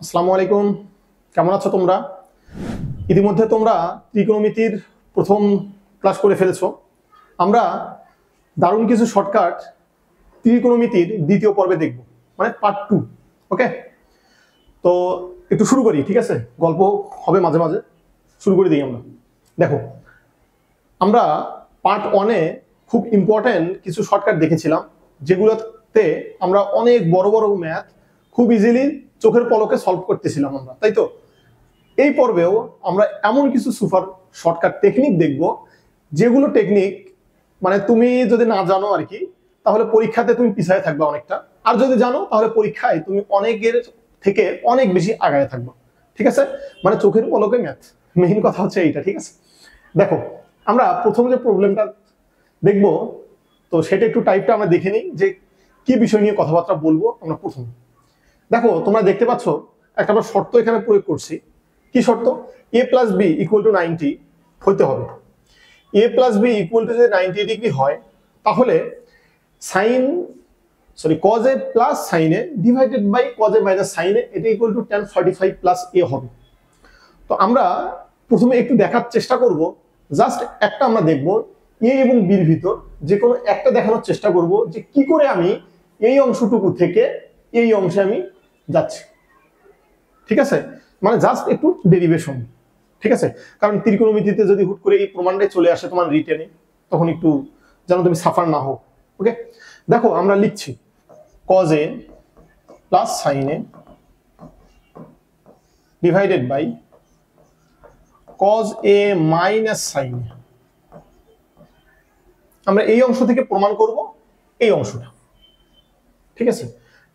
আসসালামু আলাইকুম, কেমন আছো তোমরা? ইতিমধ্যে তোমরা ত্রিকোণমিতির প্রথম ক্লাস করে ফেলেছো। আমরা দারুণ কিছু শর্টকাট ত্রিকোণমিতির দ্বিতীয় পর্বে দেখব, মানে পার্ট 2। ওকে, তো একটু শুরু করি, ঠিক আছে? গল্প হবে মাঝে মাঝে, শুরু করে দিই আমরা। দেখো, আমরা পার্ট 1-এ খুব ইম্পর্টেন্ট কিছু শর্টকাট দেখেছিলাম, যেগুলোতে আমরা অনেক বড় বড় ম্যাথ খুব ইজিলি চোখের পলকে সলভ করতেছিলাম আমরা, তাই তো? এই পর্বেও আমরা এমন কিছু সুপার শর্টকাট টেকনিক দেখব, যেগুলো টেকনিক মানে তুমি যদি না জানো আর কি, তাহলে পরীক্ষাতে তুমি পিছায় থাকবে অনেকটা, আর যদি জানো তাহলে পরীক্ষায় তুমি অনেকের থেকে অনেক বেশি আগায় থাকবে। ঠিক আছে, মানে চোখের পলকে ম্যাথ, মেইন কথা হচ্ছে এইটা। ঠিক আছে, দেখো আমরা প্রথম যে প্রবলেমটা দেখব, তো সেটা একটু টাইপটা আমরা দেখে নিই যে কি বিষয় নিয়ে কথাবার্তা বলবো আমরা প্রথম। দেখো, তোমরা দেখতে পাচ্ছ একটা আমরা শর্ত এখানে প্রয়োগ করছি। কি শর্ত? a plus B equal to 90 হইতে হবে। a plus B equal to যদি 90 ডিগ্রি হয়, তাহলে sine cos a plus sine a divided by cos a minus sine a, এটা equal to tan 45 plus a হবে। তো আমরা প্রথমে একটু দেখার চেষ্টা করব, জাস্ট একটা আমরা দেখব a এবং b এর ভিতর যে কোনো একটা দেখানোর চেষ্টা করব যে কি করে আমি এই অংশটুকু থেকে এই অংশে আমি যাচ্ছি। ঠিক আছে, মানে জাস্ট একটু ডেরিভেশন। ঠিক আছে, কারণ ত্রিকোণমিতিতে যদি হুট করে এই প্রমাণটাই চলে আসে তোমার রিটেনে, তখন একটু যেন তুমি সাফার না হও। ওকে, দেখো আমরা লিখছি cos a plus sin a divided by cos a minus sin a। আমরা এই অংশ থেকে প্রমাণ করব এই অংশটা। ঠিক আছে,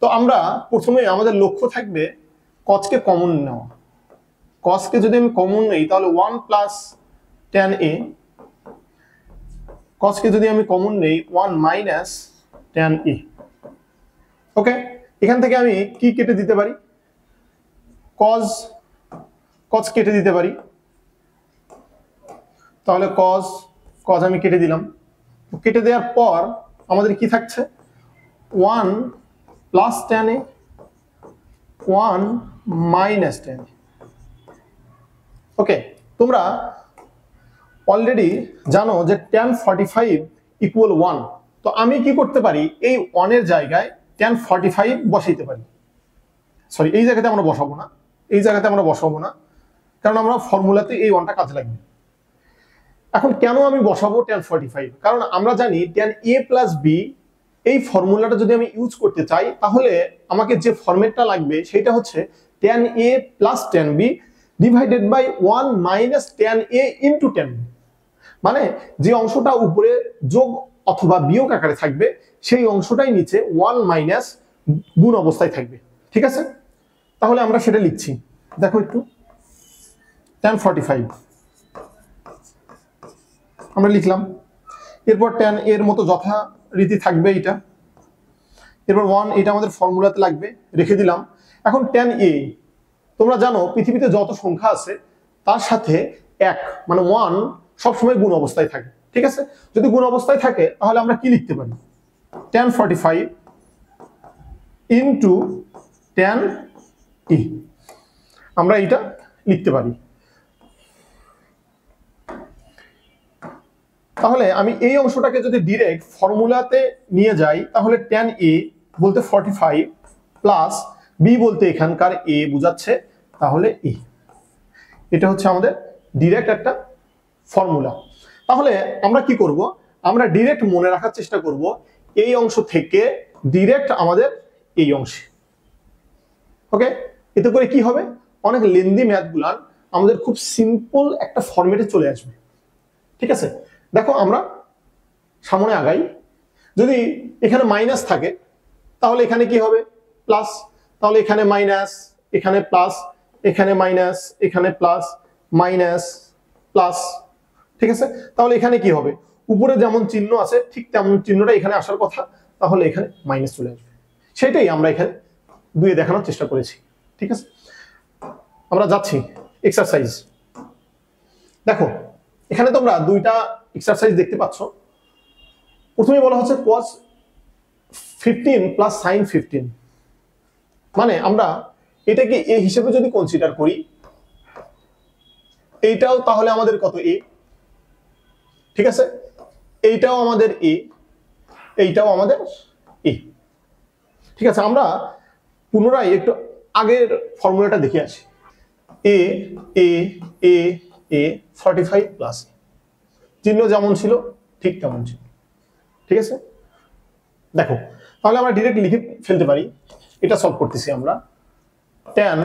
তো আমরা প্রথমে আমাদের লক্ষ্য থাকবে cos কে কমন নেওয়া। cos কে যদি আমি কমন নেই, তাহলে 1 প্লাস tan a, cos কে যদি আমি কমন নেই 1 মাইনাস tan a। ওকে, এখান থেকে আমি কি কেটে দিতে পারি? cos কেটে দিতে পারি, তাহলে cos আমি কেটে দিলাম। কেটে দেওয়ার পর আমাদের কি থাকছে? 1 plus tan a, 1 minus tan a। ওকে, তোমরা অলরেডি জানো যে tan 45 ইকুয়াল 1। তো আমি কি করতে পারি? এই 1 এর জায়গায় tan 45 বসাইতে পারি। সরি, এই জায়গাতে আমরা বসাবো না, এই জায়গাতে আমরা বসাবো না, কারণ আমরা ফর্মুলাতে এই 1টা কাজে লাগবে। এখন কেন আমি বসাবো tan 45? কারণ আমরা জানি tan a প্লাস বি, এই ফর্মুলাটা যদি আমি ইউজ করতে চাই, তাহলে আমাকে যে ফরম্যাটটা লাগবে সেটা হচ্ছে tan a plus tan b divided by 1 minus tan a into tan b। মানে যে অংশটা উপরে যোগ অথবা বিয়োগ আকারে থাকবে, সেই অংশটাই নিচে 1 মাইনাস গুণ অবস্থায় থাকবে। ঠিক আছে, তাহলে আমরা সেটা লিখছি। দেখো একটু, tan 45 আমরা লিখলাম, এরপর tan এর মতো যথারীতি থাকবে এটা, এরপর 1, এটা আমাদের ফর্মুলাতে লাগবে, রেখে দিলাম। এখন tan a, তোমরা জানো পৃথিবীতে যত সংখ্যা আছে তার সাথে 1 মানে 1 সবসময় গুণ অবস্থায় থাকে। ঠিক আছে, যদি গুণ অবস্থায় থাকে তাহলে আমরা কি লিখতে পারি? tan 45 ইন্টু tan e, আমরা এটা লিখতে পারি। তাহলে আমি এই অংশটাকে যদি ডিরেক্ট ফর্মুলাতে নিয়ে যাই, তাহলে tan a বলতে 45 প্লাস b বলতে এখানকার a বোঝাচ্ছে, তাহলে e। এটা হচ্ছে আমাদের ডিরেক্ট একটা ফর্মুলা। তাহলে আমরা কি করব? আমরা ডিরেক্ট মনে রাখার চেষ্টা করব এই অংশ থেকে ডিরেক্ট আমাদের এই অংশে। ওকে, এতে করে কি হবে? অনেক লেন্দি ম্যাথগুলান আমাদের খুব সিম্পল একটা ফরম্যাটে চলে আসবে। ঠিক আছে, দেখো আমরা সামনে আগাই। যদি এখানে মাইনাস থাকে, তাহলে এখানে কি হবে? প্লাস। তাহলে এখানে মাইনাস, এখানে প্লাস, এখানে মাইনাস, এখানে প্লাস, মাইনাস প্লাস। ঠিক আছে, তাহলে এখানে কি হবে? উপরে যেমন চিহ্ন আছে ঠিক তেমন চিহ্নটা এখানে আসার কথা, তাহলে এখানে মাইনাস চলে আসবে। সেটাই আমরা এখানে 2 দেখানোর চেষ্টা করেছি। ঠিক আছে, আমরা যাচ্ছি এক্সারসাইজ। দেখো, এখানে তোমরা 2টা এক্সারসাইজ দেখতে পাচ্ছ। প্রথমে বলা হচ্ছে cos 15 প্লাস sin 15, মানে আমরা এটাকে এ হিসেবে যদি কনসিডার করি, এইটাও তাহলে আমাদের কত এ, ঠিক আছে, এইটাও আমাদের এ, এইটাও আমাদের এ। ঠিক আছে, আমরা পুনরায় একটু আগের ফর্মুলাটা দেখে আসি। এ এ এ এ 45 প্লাস চিহ্ন যেমন ছিল ঠিক তেমন ছিল। ঠিক আছে, দেখো তাহলে আমরা ডিরেক্ট লিখে ফেলতে পারি। এটা সলভ করতেছি আমরা। tan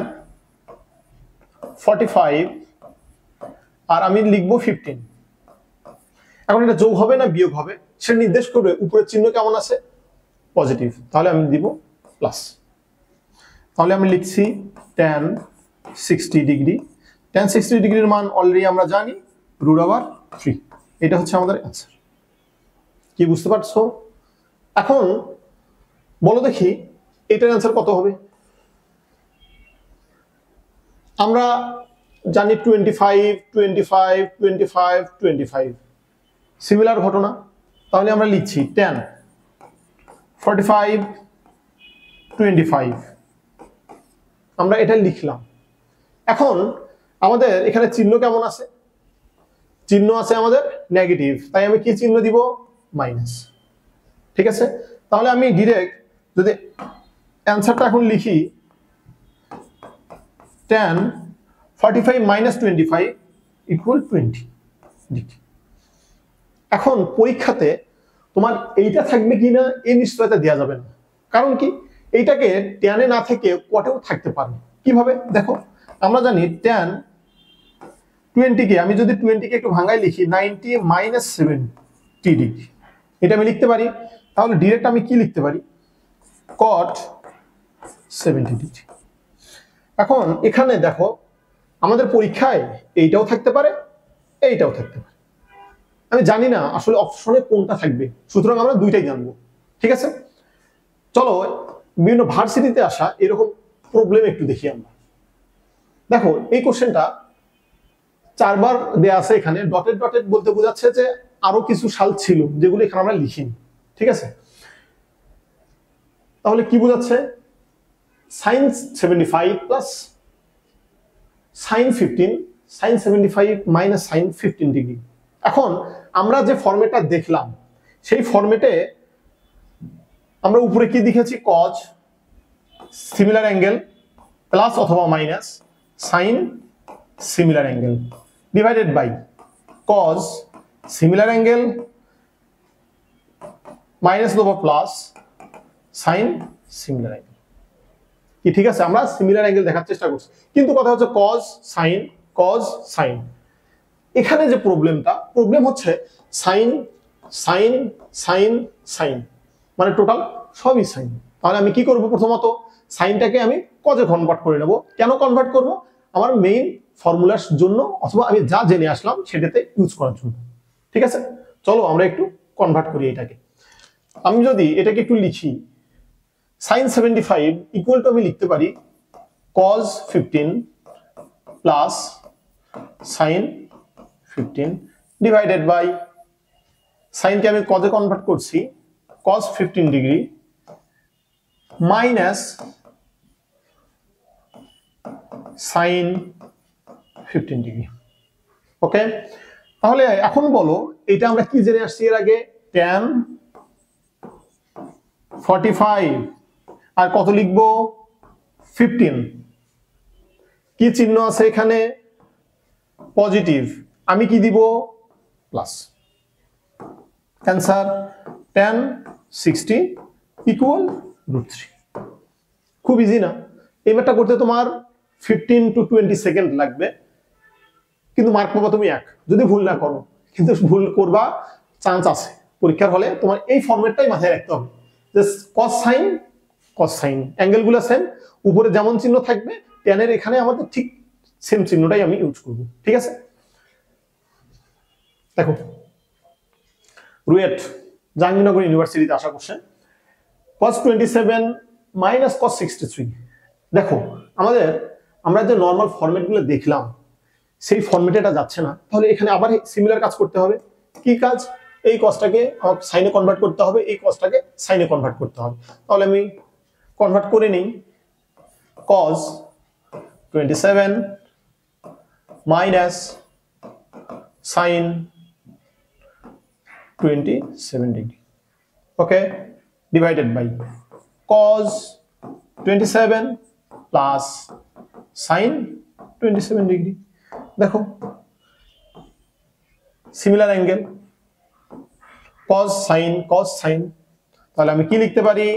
45 আর আমি লিখবো 15। এখন এটা যোগ হবে না বিয়োগ হবে সেটা নির্দেশ করবে উপরের চিহ্ন কেমন আছে, পজিটিভ, তাহলে আমি দিব প্লাস। তাহলে আমি লিখছি tan 60 ডিগ্রি। tan 60 ডিগ্রির মান অলরেডি আমরা জানি √3। এটা হচ্ছে আমাদের অ্যান্সার। কি বুঝতে পারছো? এখন বলো দেখি এটার অ্যান্সার কত হবে। আমরা জানি 25 25 25 25 সিমিলার ঘটনা। তাহলে আমরা লিখছি tan 45 25, আমরা এটা লিখলাম। এখন আমাদের এখানে চিহ্ন কেমন আছে, চিহ্ন আছে আমাদের নেগেটিভ, তাই আমি কি চিহ্ন দিব, মাইনাস। ঠিক আছে, তাহলে আমি ডিরেক্ট যদি অ্যান্সারটা এখন লিখি tan 45 - 25 = 20 ডিগ্রি। এখন পরীক্ষাতে তোমার এইটা থাকবে কিনা এই নিশ্চয়তা দেওয়া যাবে না, কারণ কি এইটাকে ট্যানে না থেকে কটেও থাকতে পারে। কিভাবে দেখো, আমরা জানি tan 20 কে আমি যদি 20 কে একটু ভাঙায় লিখি 90 - 70 ডিগ্রি, এটা আমি লিখতে পারি। তাহলে ডিরেক্ট আমি কি লিখতে পারি, cot 70 ডিগ্রি। এখন এখানে দেখো আমাদের পরীক্ষায় এইটাও থাকতে পারে এইটাও থাকতে পারে, আমি জানি না আসলে অপশনে কোনটা থাকবে, সুতরাং আমরা দুইটাই জানবো। ঠিক আছে, চলো বিভিন্ন ভার্সিটিতে আসা এরকম প্রবলেম একটু দেখি আমরা। দেখো এই কোশ্চেনটা 4 বার দেয়া আছে, এখানে ডটেড ডটেড বলতে বোঝাচ্ছে যে আরো কিছু সাল ছিল যেগুলো এখানে আমরা লিখিনি। ঠিক আছে, তাহলে কি বোঝাচ্ছে, sin 75 plus sin 15 sin 75 minus sin 15 degree. এখন আমরা যে ফরম্যাটটা দেখলাম সেই ফরম্যাটে আমরা উপরে কি লিখেছি, cos সিমিলার অ্যাঙ্গেল প্লাস অথবা minus sin similar angle divided by cos similar angle minus অথবা প্লাস sin সিমিলার অ্যাঙ্গেল। কি ঠিক আছে, আমরা সিমিলার অ্যাঙ্গেল দেখার চেষ্টা করছি, কিন্তু কথা হচ্ছে cos sin। এখানে যে প্রবলেম হচ্ছে sin sin sin sin মানে টোটাল সবই সাইন। তাহলে আমি কি করব, প্রথমত সাইনটাকে আমি কজে কনভার্ট করে নেব। কেন কনভার্ট করব, আমার মেইন ফর্মুলার জন্য অথবা আমি যা জেনে আসলাম সেটাতে ইউজ করার জন্য। ঠিক আছে, চলো আমরা একটু কনভার্ট করি এটাকে। আমি যদি এটাকে একটু লিখি, sin 75 ইকুয়াল টু আমি লিখতে পারি cos 15 plus sin 15 divided by সাইনকে আমি কজে কনভার্ট করছি, cos 15 degree minus sin 15 degree. Okay, তাহলে এখন বলো এটা আমরা কি জেনে আসছি এর আগে, tan 45 আর কত লিখবো 15, কি চিহ্ন আছে এখানে, পজিটিভ, আমি কি দিব প্লাস। Answer tan 60 = √3। খুব ইজি না, এই ম্যাথটা করতে তোমার 15 to 20 সেকেন্ড লাগবে, কিন্তু মার্ক পাবা তুমি 1 যদি ভুল না করো, কিন্তু ভুল করবা চান্স আছে। পরীক্ষার হলে তোমার এই ফরম্যাটটাই মাথায় রাখতে হবে যে cos sin অ্যাঙ্গেলগুলো সেম, উপরে যেমন চিহ্ন থাকবে tan এর এখানে আমাদের ঠিক সেম চিহ্নটাই আমি ইউজ করব। ঠিক আছে, দেখো রুয়েট জাহাঙ্গীরনগর ইউনিভার্সিটিতে আসা কোশ্চেন, cos 27 মাইনাস cos 63। দেখো আমরা যে নর্মাল ফরম্যাটগুলো দেখলাম সেই ফরম্যাটে এটা যাচ্ছে না, তাহলে এখানে আবার সিমিলার কাজ করতে হবে। কি কাজ, এই কসটাকে সাইনে কনভার্ট করতে হবে, এই কসটাকে সাইনে কনভার্ট করতে হবে। তাহলে আমি কনভার্ট করে নেই, cos 27 minus sin 27 degree, okay, divided by cos 27 plus sin 27 degree। দেখো সিমিলার অ্যাঙ্গেল cos sin, তাহলে আমি কি লিখতে পারি,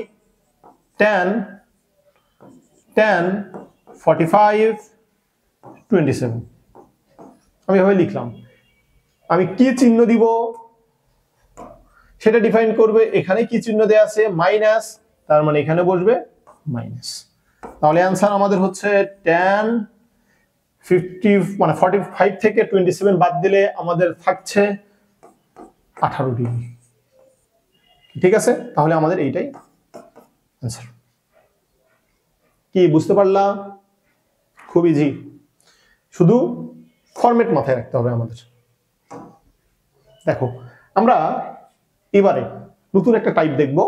tan 45 27, আমি এভাবে লিখলাম। আমি কি চিহ্ন দিব সেটা ডিফাইন করবে, এখানে কি চিহ্ন দেয়া আছে মাইনাস, তার মানে এখানে বসবে মাইনাস। তাহলে অ্যান্সার আমাদের হচ্ছে tan 45 থেকে 27 বাদ দিলে আমাদের থাকছে 18 ডিগ্রি। ঠিক আছে, তাহলে আমাদের এইটাই অ্যান্সার। কি বুঝতে পারলা? খুব ইজি, শুধু ফরম্যাট মাথায় রাখতে হবে আমাদের। দেখো আমরা এবারে নতুন একটা টাইপ দেখব।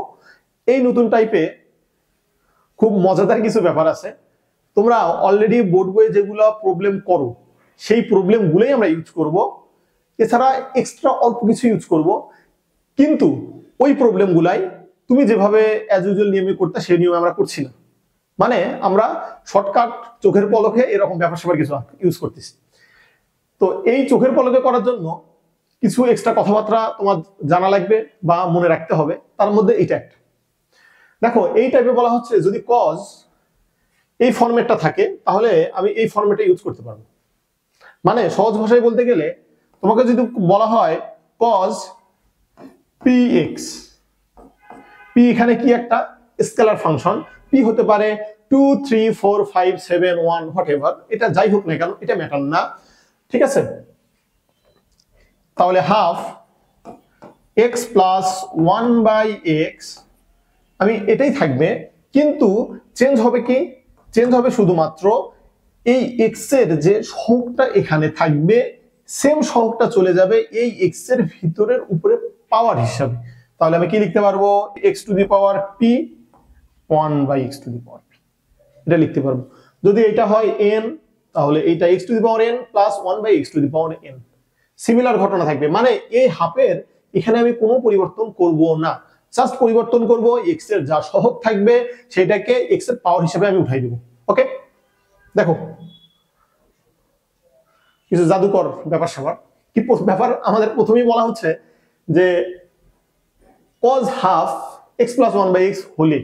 এই নতুন টাইপে খুব মজাদার কিছু ব্যাপার আছে। তোমরা অলরেডি বোর্ড বইয়ে যেগুলো প্রবলেম করো সেই প্রবলেমগুলোই আমরা ইউজ করব, এছাড়া এক্সট্রা অল্প কিছু ইউজ করব, কিন্তু ওই প্রবলেমগুলাই তুমি যেভাবে অ্যাজ ইউজুয়াল নিয়মে করতে সেই নিয়মে আমরা করছি না। মানে আমরা শর্টকাট চোখের পলকে এরকম ব্যাপার স্যাপার কিছু ইউজ করতেছি। তো এই চোখের পলকে করার জন্য কিছু এক্সট্রা কথাবার্তা তোমার জানা লাগবে বা মনে রাখতে হবে, তার মধ্যে এইটা একটা। দেখো এই টাইপে বলা হচ্ছে যদি কজ এই ফরম্যাটটা থাকে তাহলে আমি এই ফরম্যাটটা ইউজ করতে পারবো। মানে সহজ ভাষায় বলতে গেলে তোমাকে যদি বলা হয় কজ px, p এখানে কি একটা স্কেলার ফাংশন, p হতে পারে 2 3 4 5 7 1 হোয়াটএভার, এটা যাই হোক না কেন এটা ম্যাটার না, ঠিক আছে। তাহলে হাফ x প্লাস 1/x, আমি এটাই থাকবে, কিন্তু চেঞ্জ হবে কি, চেঞ্জ হবে শুধুমাত্র এই x এর যে সহগটা এখানে থাকবে সেম সহগটা চলে যাবে এই x এর ভিতরের উপরে পাওয়ার হিসাবে। তাহলে আমি কি লিখতে পারবো, x to the power p 1/x to the power p, এটা লিখতে পারবো। যদি এটা হয় n তাহলে এইটা x to the power n plus 1/x to the power n, similar ঘটনা থাকবে। মানে এই হাফের এখানে আমি কোনো পরিবর্তন করব না, জাস্ট পরিবর্তন করব x এর যা সহগ থাকবে সেটাকে x এর পাওয়ার হিসেবে আমি উঠাই দেব। ওকে, দেখো কিছু জাদুকর ব্যাপার স্যাপার। কি ব্যাপার, আমাদের প্রথমেই বলা হচ্ছে যে cos half x plus 1/x হলে,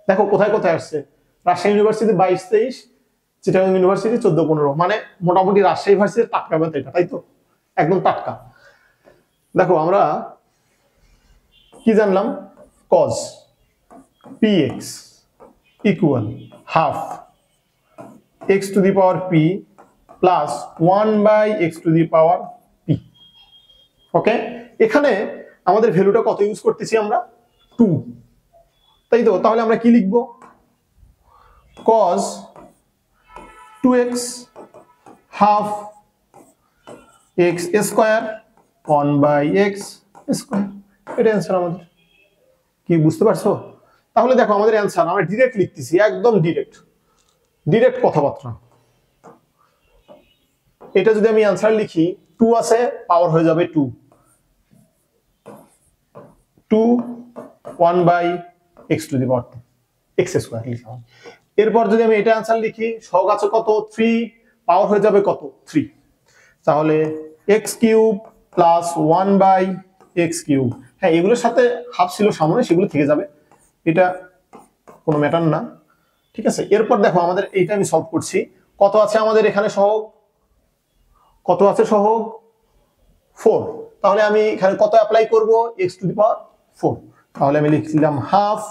দেখো কোথায় কোথায় আসছে, রাজশাহী ইউনিভার্সিটি 22-23, চিটাগাং ইউনিভার্সিটি 14-15, মানে মোটামুটি রাজশাহী ইউনিভার্সিটির টাটকা ব্যাপার এটা, তাই তো, একদম টাটকা। দেখো আমরা কি জানলাম, cos px equal half x to the power p plus 1/x to the power p। ওকে, এখানে আমাদের ভ্যালুটা কত ইউজ করতেছি আমরা, 2, তাই তো। তাহলে আমরা কি লিখবো, cos 2x half x square 1/x square, এটা অ্যান্সার আমাদের। কি বুঝতে পারছো? তাহলে দেখো আমাদের অ্যান্সার আমরা ডিরেক্ট লিখতেছি, একদম ডিরেক্ট কথাবার্তা। এটা যদি আমি অ্যান্সার লিখি, 2 আছে পাওয়ার হয়ে যাবে 2 1/x to the power 2 x square লিখলাম। এরপর যদি আমি এটা অ্যান্সার লিখি, সহগ আছে কত 3, পাওয়ার হয়ে যাবে কত 3, তাহলে x cube plus 1/x cube. হ্যাঁ, এগুলোর সাথে হাফ ছিল সামনে, সেগুলো থেকে যাবে, এটা কোনো ম্যাটার না, ঠিক আছে। এরপর দেখো আমাদের এইটা আমি সলভ করছি, কত আছে আমাদের এখানে সহগ, কত আছে সহগ 4, তাহলে আমি এখানে কত অ্যাপ্লাই করব, x টু দি পাওয়ার 4, তাহলে আমি লিখছিলাম half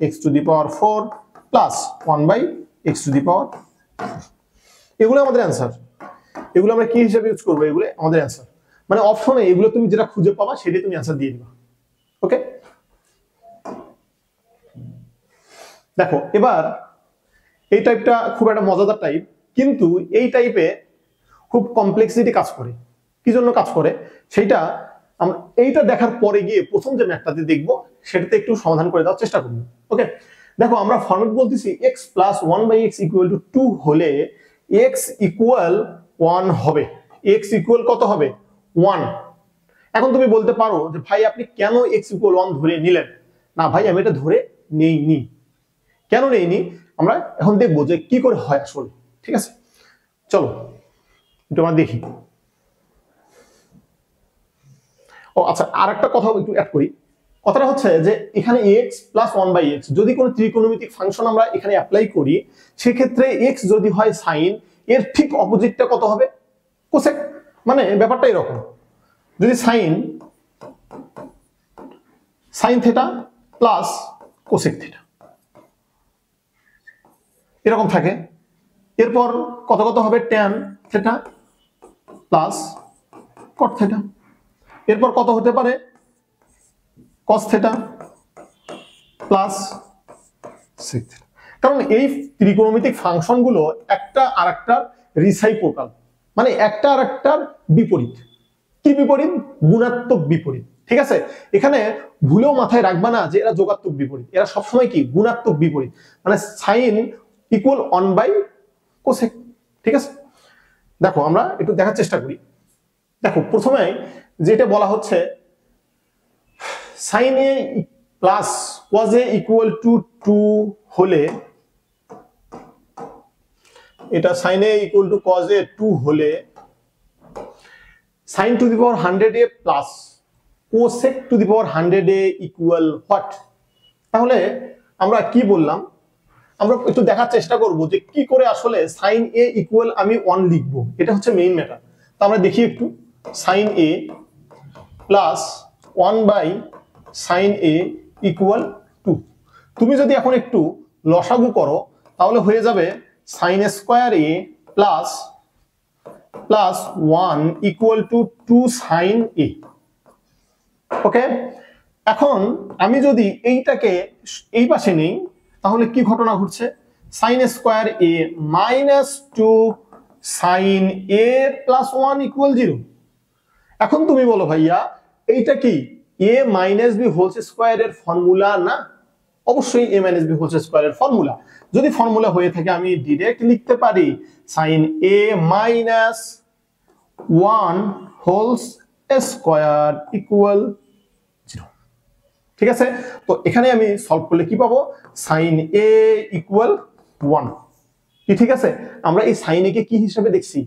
x to the power 4 plus 1/x to the power 4। এগুলো আমাদের অ্যান্সার। এগুলো আমরা কি হিসাবে ইউজ করবো, এগুলো আমাদের অ্যান্সার। মানে অপশনে এগুলো তুমি যেটা খুঁজে পাবা সেটাই তুমি অ্যান্সার দিয়ে দিবা। ওকে, দেখো এবার এই টাইপটা খুব একটা মজাদার টাইপ, কিন্তু এই টাইপে খুব কমপ্লেক্সিটি কাজ করে। কি জন্য কাজ করে সেইটা আমরা এইটা দেখার পরে গিয়ে প্রথম যে ম্যাথটাতে দেখবো সেটাতে একটু সমাধান করে দেওয়ার চেষ্টা করবো। ওকে, দেখো আমরা ফরম্যাট বলতেছি x plus 1/x equal to 2 হলে এক্স ইকুয়াল 1 হবে। এক্স ইকুয়াল কত হবে? 1। এখন তুমি বলতে পারো যে ভাই আপনি কেন এক্স ইকুয়াল 1 ধরে নিলেন? না ভাই, আমি এটা ধরে নেইনি। কেন নেইনি আমরা এখন দেখবো যে কি করে হয় আসলে। ঠিক আছে, চলো একটু আমরা দেখি। ও আচ্ছা, আর একটা কথা একটু অ্যাড করি। কথাটা হচ্ছে যে এখানে x প্লাস 1/x যদি কোনো ত্রিকোণমিতিক ফাংশন আমরা এখানে অ্যাপ্লাই করি, সেক্ষেত্রে x যদি হয় সাইন, এর ঠিক অপোজিটটা কত হবে? কোসেক। মানে ব্যাপারটা এরকম, যদি sine theta plus cosec theta এরকম থাকে, এরপর কত কত হবে? Tan theta plus cot theta, এরপর কত হতে পারে? Cos theta plus sec theta. কারণ এই ত্রিকোণমিতিক ফাংশনগুলো একটা আরেকটার রিসাইপ্রোকাল, মানে একটা আরেকটার বিপরীত। কি বিপরীত? গুণাত্মক বিপরীত। ঠিক আছে, এখানে ভুলেও মাথায় রাখবা না যে এরা যোগাত্মক বিপরীত, এরা সবসময় কি গুণাত্মক বিপরীত, মানে সাইন ইকুয়াল 1/কোসেক। ঠিক আছে, দেখো আমরা একটু দেখার চেষ্টা করি। দেখো প্রথমে যেটা বলা হচ্ছে sine A plus cos A equal to 2 হলে, এটা sine A equal to cos A 2 হলে sine to the power 100a plus cosec to the power 100a equal what? তাহলে আমরা কি বললাম, আমরা একটু দেখার চেষ্টা করব যে কি করে আসলে সাইন এ ইকুয়াল আমি 1 লিখব। এটা হচ্ছে মেইন ম্যাটার। তো আমরা দেখি একটু, sign A plus 1/সাইন A equal 2। তুমি যদি এখন একটু লসাগু করো তাহলে হয়ে যাবে sine square A plus 1 equal to 2 sine A. Okay, এখন আমি যদি এইটাকে এই পাশে নেই তাহলে কি ঘটনা ঘটছে? Sine square A minus 2 sine A plus 1 equal 0। এখন তুমি বলো ভাইয়া এইটা কি a মাইনাস বি হোল স্কোয়ারের ফর্মুলা না? অবশ্যই a মাইনাস বি হোল স্কোয়ারের ফর্মুলা। যদি ফর্মুলা হয়ে থাকে আমি ডিরেক্ট লিখতে পারি sine a minus 1 whole square equal 0। ঠিক আছে, তো এখানে আমি সলভ করলে কি পাবো? Sine a equal 1। কি ঠিক আছে, আমরা এই সাইন এ কে কি হিসাবে দেখছি?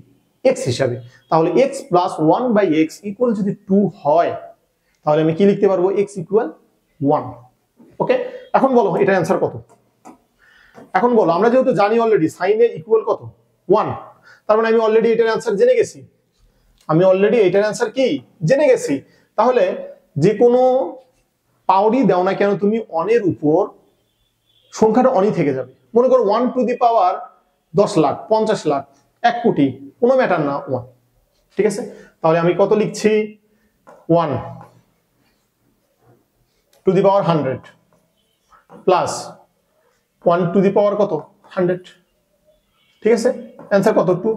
x হিসাবে। তাহলে x প্লাস 1/x ইকুয়াল যদি 2 হয় তাহলে আমি কি লিখতে পারবো? x equal 1। ওকে, এখন বলো এটার অ্যান্সার কত? এখন বলো, আমরা যেহেতু জানি অলরেডি সাইন এ ইকুয়াল কত? 1, তার মানে আমি অলরেডি এটার অ্যান্সার জেনে গেছি। আমি অলরেডি এটার অ্যান্সার কি জেনে গেছি। তাহলে যে কোনো পাওয়ারই দাও না কেন তুমি অনের উপর, সংখ্যাটা অনই থেকে যাবে। মনে করো 1 টু দি পাওয়ার 10 লাখ, 50 লাখ, 1 কোটি, কোনো ম্যাটার না, 1। ঠিক আছে, তাহলে আমি কত লিখছি? 1 to the power 100 plus 1 to the power কত? 100। ঠিক আছে, অ্যান্সার কত? 2।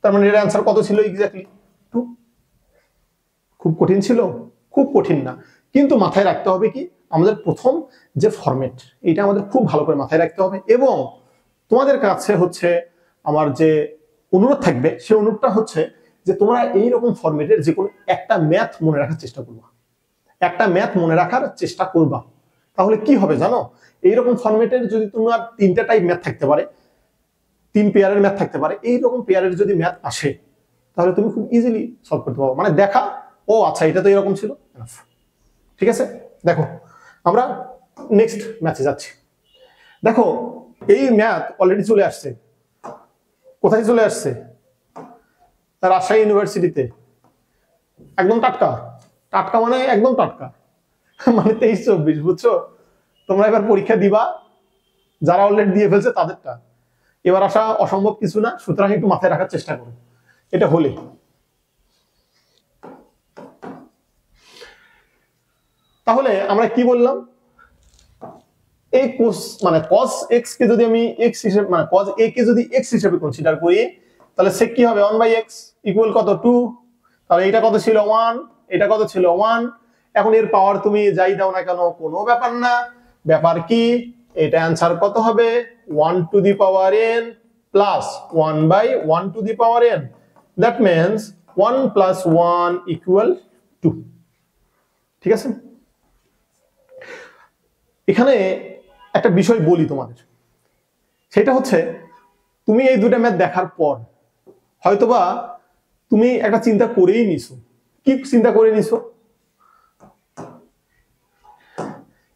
তার মানে এর অ্যান্সার কত ছিল? এক্স্যাক্টলি 2। খুব কঠিন ছিল? খুব কঠিন না, কিন্তু মাথায় রাখতে হবে কি আমাদের প্রথম যে ফরম্যাট, এটা আমাদের খুব ভালো করে মাথায় রাখতে হবে। এবং তোমাদের কাছে হচ্ছে আমার যে অনুরোধ থাকবে, সেই অনুরোধটা হচ্ছে যে তোমরা এইরকম ফরম্যাটের যে কোনো একটা ম্যাথ মনে রাখার চেষ্টা করবা, একটা ম্যাথ মনে রাখার চেষ্টা করবা। তাহলে কি হবে জানো? এইরকম ফরম্যাটের যদি তোমার 3টা টাইপ ম্যাথ থাকতে পারে, 3 পেয়ারের ম্যাথ থাকতে পারে, এইরকম পেয়ারের যদি ম্যাথ আসে তাহলে তুমি খুব ইজিলি সলভ করতে পারো। মানে দেখা, ও আচ্ছা এটা তো এরকম ছিল। ঠিক আছে, দেখো আমরা নেক্সট ম্যাথে যাচ্ছি। দেখো এই ম্যাথ অলরেডি চলে আসছে। কোথায় চলে আসছে? রাজশাহী ইউনিভার্সিটিতে। একদম টাটকা। টাটকা মানে একদম টাটকা, মানে 23-24, বুঝছো? তোমরা এবার পরীক্ষা দিবা, যারা অলরেডি দিয়ে ফেলছে তাদেরটা। এবার আসা অসম্ভব কিছু না, সুতরাং একটু মাথায় রাখার চেষ্টা করো এটা হলে। তাহলে আমরা কি বললাম? এই কোস মানে cos x কে যদি আমি x হিসেবে, মানে cos a কে যদি x হিসেবে কনসিডার করি তাহলে sec কি হবে? 1/x ইকুয়াল কত? 2। তাহলে এটা কত ছিল? 1। এটা কত ছিল? 1। এখন এর পাওয়ার তুমি যাই দাও না কেন কোনো ব্যাপার না। ব্যাপার কি? এটা অ্যান্সার কত হবে? 1 to the power n plus 1 by 1 to the power n. That means 1 plus 1 equal 2. ঠিক আছে? এখানে একটা বিষয় বলি তোমাদের, সেটা হচ্ছে তুমি এই দুটো ম্যাথ দেখার পর হয়তোবা তুমি একটা চিন্তা করেই নিছো। কি চিন্তা করে নিছো?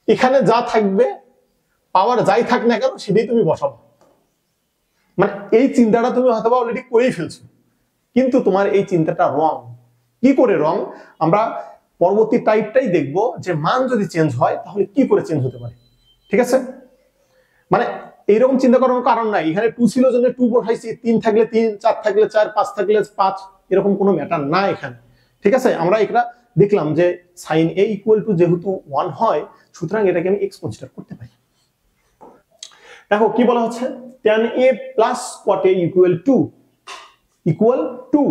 এখানে যা থাকবে, পাওয়ার যাই থাক না কেন সেটাই তুমি বসাবো। মানে এই চিন্তাটা তুমি হয়তোবা অলরেডি করেই ফেলছো, কিন্তু তোমার এই চিন্তাটা রং। কি করে রং? আমরা পরবর্তী টাইপটাই দেখবো যে মান যদি চেঞ্জ হয় তাহলে কি করে চেঞ্জ হতে পারে। ঠিক আছে? মানে এইরকম চিন্তা করার কারণ নাই। এখানে 2 ছিল জন্য 2 বসাইছি, 3 থাকলে 3, 4 থাকলে 4, 5 থাকলে 5, এরকম কোনো ম্যাটার না এখানে। ঠিক আছে? আমরা এটা দেখলাম যে sin a ইকুয়াল টু যেহেতু 1 হয়, সুতরাং এটাকে আমি x কনসিডার করতে পারি। দেখো কি বলা হচ্ছে, tan a plus cot a equal to.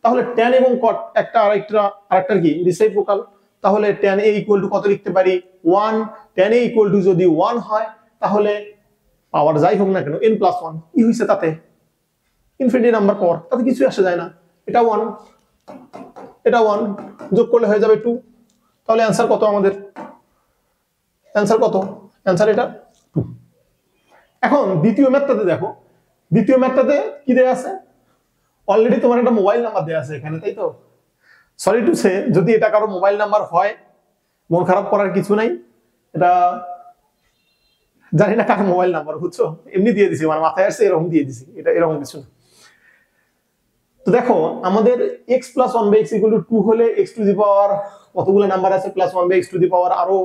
তাহলে tan এবং cot একটা আরেকটার কি রেসিপ্রোকাল। তাহলে tan a ইকুয়াল টু কত লিখতে পারি? 1। tan a ইকুয়াল টু যদি 1 হয় তাহলে পাওয়ার যাই হোক না কেন n প্লাস 1 কি হইছে, তাতে ইনফিনিটি নাম্বার পাওয়ার, তাতে কিছু আসে যায় না। এটা 1, এটা 1 যোগ করলে হয়ে যাবে 2। তাহলে অ্যানসার কত আমাদের? অ্যানসার কত? অ্যানসার এটা 2। এখন দ্বিতীয় ম্যাথটাতে দেখো, দ্বিতীয় ম্যাথটাতে কি দেয়া আছে? অলরেডি তোমার একটা মোবাইল নাম্বার দেয়া আছে এখানে, তাই তো? সরি টু সে, যদি এটা কারো মোবাইল নাম্বার হয় মন খারাপ করার কিছু নাই। এটা জানি না কার মোবাইল নাম্বার, বুঝছো? এমনি দিয়ে দিছি, মানে মাথায় আসছে এরকম দিয়ে দিছি, এটা এরকম কিছু না। তো দেখো আমাদের x plus 1 by x equal to 2 হলে x টু দি পাওয়ার কতগুলো নাম্বার আছে, plus 1 by x to the power আরো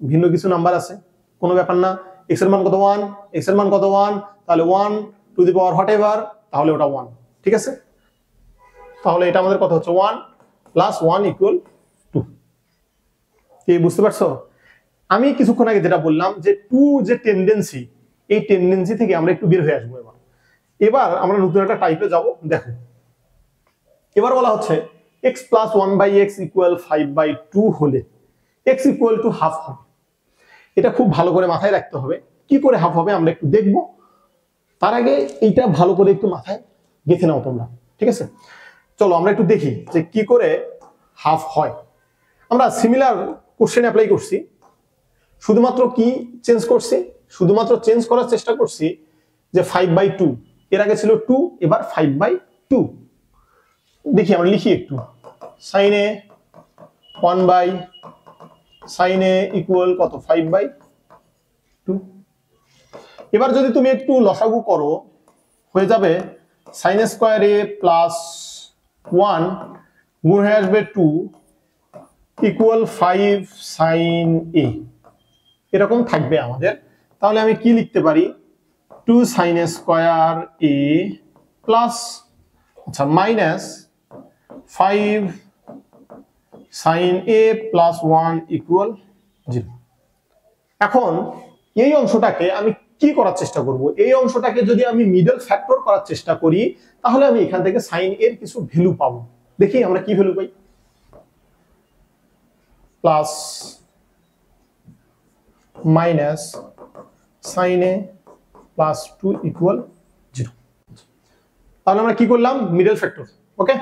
ভিন্ন কিছু নাম্বার আছে, কোনো ব্যাপার না। x এর মান কত? 1। x এর মান কত? 1। তাহলে 1 to the power what ever, তাহলে ওটা 1। ঠিক আছে? তাহলে এটা আমাদের কত হচ্ছে? 1 প্লাস 1 ইকুয়াল 2। কি বুঝতে পারছো? আমি কিছুক্ষণ আগে যেটা বললাম যে 2 যে টেন্ডেন্সি, এই টেন্ডেন্সি থেকে আমরা একটু বের হয়ে আসবো। এবার আমরা নতুন একটা টাইপে যাব। দেখো এবার বলা হচ্ছে x plus 1 by x equal 5 by 2 হলে x ইকুয়াল টু হাফ হবে। এটা খুব ভালো করে মাথায় রাখতে হবে। কি করে হাফ হবে আমরা একটু দেখবো, তার আগে এইটা ভালো করে একটু মাথায় গেঁথে নাও তোমরা। ঠিক আছে? চলো আমরা একটু দেখি যে কি করে হাফ হয়। আমরা সিমিলার কোশ্চেন অ্যাপ্লাই করছি, শুধুমাত্র কি চেঞ্জ করছি? শুধুমাত্র চেঞ্জ করার চেষ্টা করছি যে 5 বাই 2, এর আগে ছিল 2, এবার 5 বাই 2। দেখি আমরা লিখি একটু, sin a 1 by sin a equal কত? 5 বাই 2। এবার যদি তুমি একটু লসাগু করো হয়ে যাবে sin স্কয়ার a প্লাস 1 গুণ হয়ে আসবে 2 ইকুয়াল 5 sin a, এরকম থাকবে আমাদের। তাহলে আমি কি লিখতে পারি? 2 sin square a plus minus 5 sin a plus 1 equal 0। এখন এই অংশটাকে আমি কি করার চেষ্টা করব? এই অংশটাকে যদি আমি মিডল ফ্যাক্টর করার চেষ্টা করি তাহলে আমি এখান থেকে sin এর কিছু ভ্যালু পাবো। দেখি আমরা কি value pi. Plus minus sin a plus 2 equal 0। তাহলে আমরা কি করলাম? Middle factor. ওকে,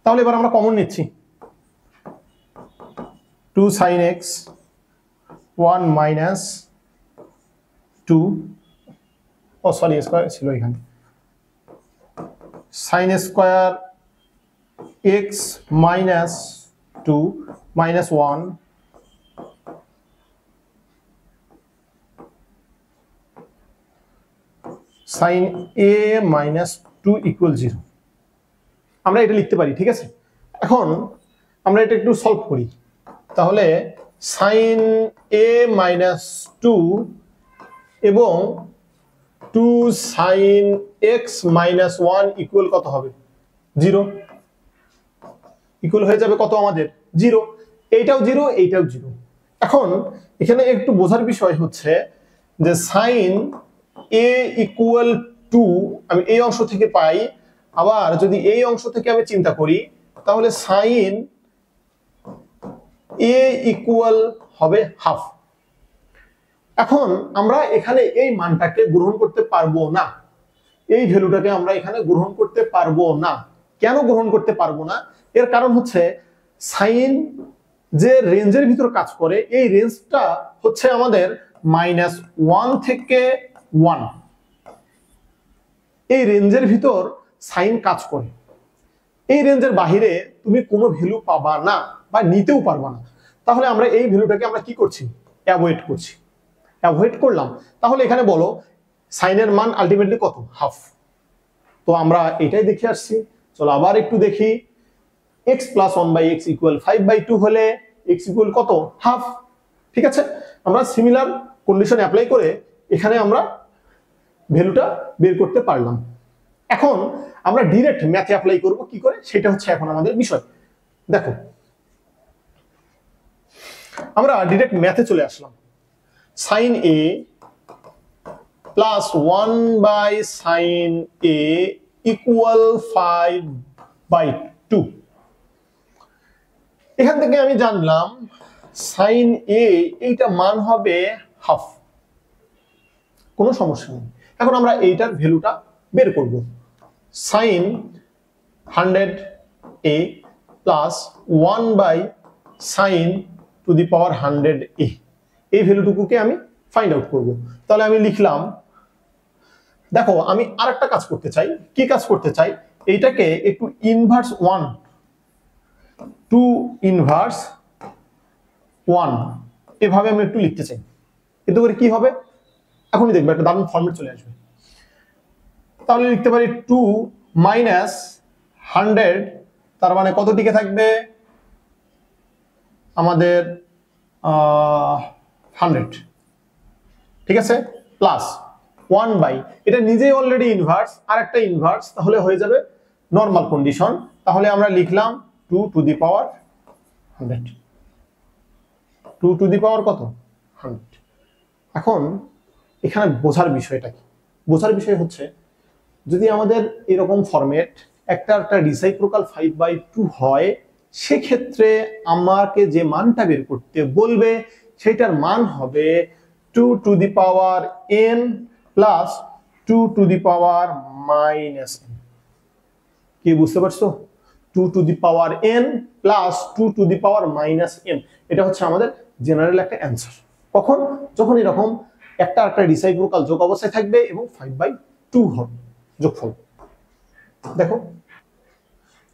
তাহলে এবার আমরা কমন নিচ্ছি। 2 sin x 1 মাইনাস 2, ও সরি স্কয়ার ছিল এখানে, sin square x minus 2 minus 1 sin a minus 2 equal 0। আমরা এটা লিখতে পারি। ঠিক আছে? এখন আমরা এটা একটু সলভ করি। তাহলে sin a মাইনাস 2 এবং 2 sin x মাইনাস 1 ইকুয়াল কত হবে? 0। ইকুয়াল হয়ে যাবে কত আমাদের? 0। এইটাও 0, এইটাও 0। এখন এখানে একটু বোঝার বিষয় হচ্ছে যে sin a ইকুয়াল 2 আমি এই অংশ থেকে পাই, আবার যদি এই অংশ থেকে আমি চিন্তা করি তাহলে sin a ইকুয়াল হবে হাফ। এখন আমরা এখানে এই মানটাকে গ্রহণ করতে পারবো না। এই ভ্যালুটাকে আমরা এখানে গ্রহণ করতে পারবো না। কেন গ্রহণ করতে পারবো না? এর কারণ হচ্ছে সাইন যে রেঞ্জের ভিতর কাজ করে এই রেঞ্জটা হচ্ছে আমাদের -1 থেকে 1। এই রেঞ্জের ভিতর সাইন কাজ করে। এই রেঞ্জের বাহিরে তুমি কোনো ভ্যালু পাবা না বা নিতেও পারবা না। তাহলে আমরা এই ভ্যালুটাকে আমরা কি করছি? অ্যাভয়েড করছি। অ্যাভয়েড করলাম। তাহলে এখানে বলো সাইনের মান আলটিমেটলি কত? হাফ। তো আমরা এটাই দেখে আসছি। চলো আবার একটু দেখি। x + 1/x = 5/2 হলে x ইকুয়াল কত? হাফ। ঠিক আছে, আমরা সিমিলার কন্ডিশন অ্যাপ্লাই করে এখানে আমরা ভ্যালুটা বের করতে পারলাম। এখন আমরা ডাইরেক্ট ম্যাথে অ্যাপ্লাই করব কি করে, সেটা হচ্ছে এখন আমাদের বিষয়। দেখো আমরা ডাইরেক্ট ম্যাথে চলে আসলাম। sin a + 1/sin a = 5/2। এখান থেকে আমি জানলাম sin a এইটা মান হবে হাফ। কোনো সমস্যা নেই। এখন আমরা এইটার ভ্যালুটা বের করব। sin 100a + 1/sin two the power 100a এই ভ্যালুটুকুকে আমি ফাইন্ড আউট করব। তাহলে আমি লিখলাম, দেখো আমি আরেকটা কাজ করতে চাই। কি কাজ করতে চাই? এইটাকে একটু ইনভার্স 1 টু ইনভার্স 1 এভাবে আমি একটু লিখতে চাই। এতে করে কি হবে? এখনই দেখবে একটা দারুণ ফরম্যাট চলে আসবে। তাহলে লিখতে পারি 2 - 100, তার মানে কত টিকে থাকবে আমাদের 100। ঠিক আছে, প্লাস 1/, এটা নিজেই অলরেডি ইনভার্স, আর একটা ইনভার্স, তাহলে হয়ে যাবে নরমাল কন্ডিশন। তাহলে আমরা লিখলাম 2 to the power 100। 2 to the power কত? 100। এখন এখানে বোঝার বিষয়টা কি? বোঝার বিষয় হচ্ছে যদি আমাদের এরকম ফরম্যাট একটা রিসাইপ্রোকাল 5/2 হয়, সেক্ষেত্রে আমাকে যে মানটা বের করতে বলবে সেটার মান হবে 2 to the power n plus 2 to the power -n। কি বুঝতে পারছো? 2 to the power n plus 2 to the power -n, এটা হচ্ছে আমাদের জেনারেল একটা অ্যান্সার। কখন? যখন এরকম একটা রিসাইপ্রোকাল যোগ অবস্থায় থাকবে এবং 5/2 হবে যোগফল। দেখো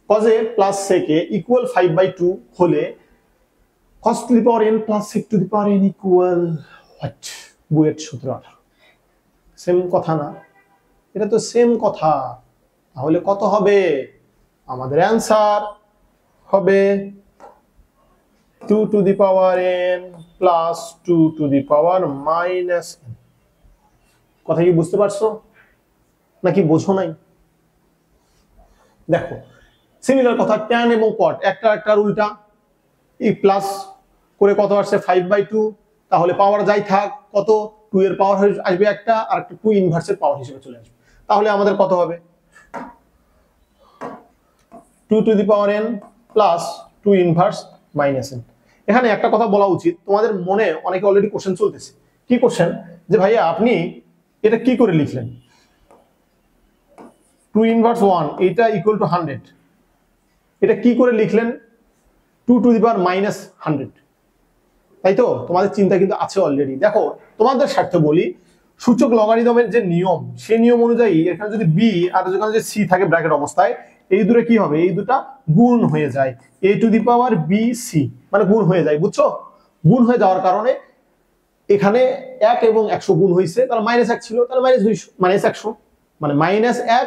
cos a plus sec a equal 5/2 হলে cos to the power n plus sec to the power n equal what? BUET সূত্র। সেম কথা না? এটা তো সেম কথা। তাহলে কত হবে? আমাদের অ্যান্সার হবে 2 to the power n plus 2 to the power -n। কথা কি বুঝতে পারছো নাকি বোঝো নাই? দেখো সিমিলার কথা tan এবং cot একটার উল্টা। এই প্লাস করে কত আসছে? 5/2। তাহলে পাওয়ার যাই থাক কত, 2 এর পাওয়ার আসবে একটা, আর একটা 2 ইনভার্সের পাওয়ার হিসেবে চলে আসবে। তাহলে আমাদের কত হবে? 2 to the power n plus 2 inverse -n। এখানে একটা কথা বলা উচিত, তোমাদের মনে অনেকে অলরেডি কোশ্চেন চলতেছে। কি কোশ্চেন? যে ভাইয়া আপনি এটা কি করে লিখলেন? 2 ইনভার্স 1 এটা ইকুয়াল টু 100, এটা কি করে লিখলেন 2 টু দি পাওয়ার -100? তাই তো তোমাদের চিন্তা কিন্তু আছে অলরেডি। দেখো তোমাদের স্বার্থে বলি, সূচক লগারিদমের যে নিয়ম, সেই নিয়ম অনুযায়ী এখানে যদি b আর যেখানে যে c থাকে ব্র্যাকেট অবস্থায়, এই দুটো কি হবে? এই দুটো গুণ হয়ে যায়, a two the power bc, মানে গুণ হয়ে যায়। বুঝছো? গুণ হয়ে যাওয়ার কারণে এখানে 1 এবং 100 গুণ হয়েছে, তাহলে -1 ছিল, তাহলে -100, মানে -1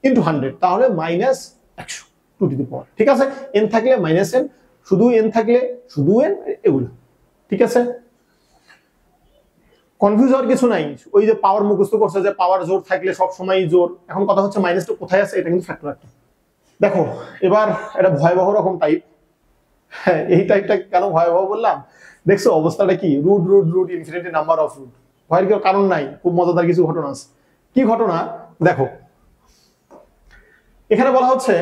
ইন্টু 100, তাহলে -100 টু টু দি পাওয়ার। ঠিক আছে, n থাকলে -n, শুধু n থাকলে শুধু n, এগুলো ঠিক আছে। কনফিউজ হওয়ার কিছু নাই। ওই যে পাওয়ার মুখস্থ করছে যে পাওয়ার জোর থাকলে সব সময় জোর, এখন কথা হচ্ছে মাইনাসটা কোথায় আছে, এটা কিন্তু ফ্যাক্টর একটা। দেখো এবার এটা ভয়াবহ রকম টাইপ। হ্যাঁ, এই টাইপটা কেন ভয়াবহ বললাম? দেখছো অবস্থাটা কি? Root root root infinity number of root. ভয়ের কেউ কারণ নাই, খুব মজাদার কিছু ঘটনা আছে। কি ঘটনা? দেখো এখানে বলা হচ্ছে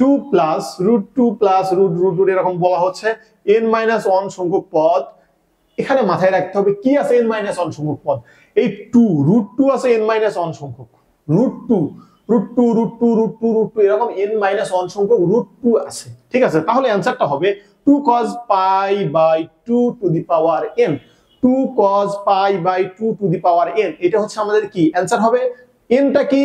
2 প্লাস √2 প্লাস √√, এরকম বলা হচ্ছে n-1 সংখ্যক পদ। এখানে মাথায় রাখতে হবে কি আছে n-1 সংখ্যক পদ? এই 2 √2 আছে n-1 সংখ্যক, √2 √2 √2 √2 √2 এরকম n-1 সংখ্যক √2 আছে। ঠিক আছে, তাহলে অ্যানসারটা হবে 2 cos π/2 to the power n। 2 cos π/2 to the power n, এটা হচ্ছে আমাদের কি অ্যানসার হবে। nটা কি?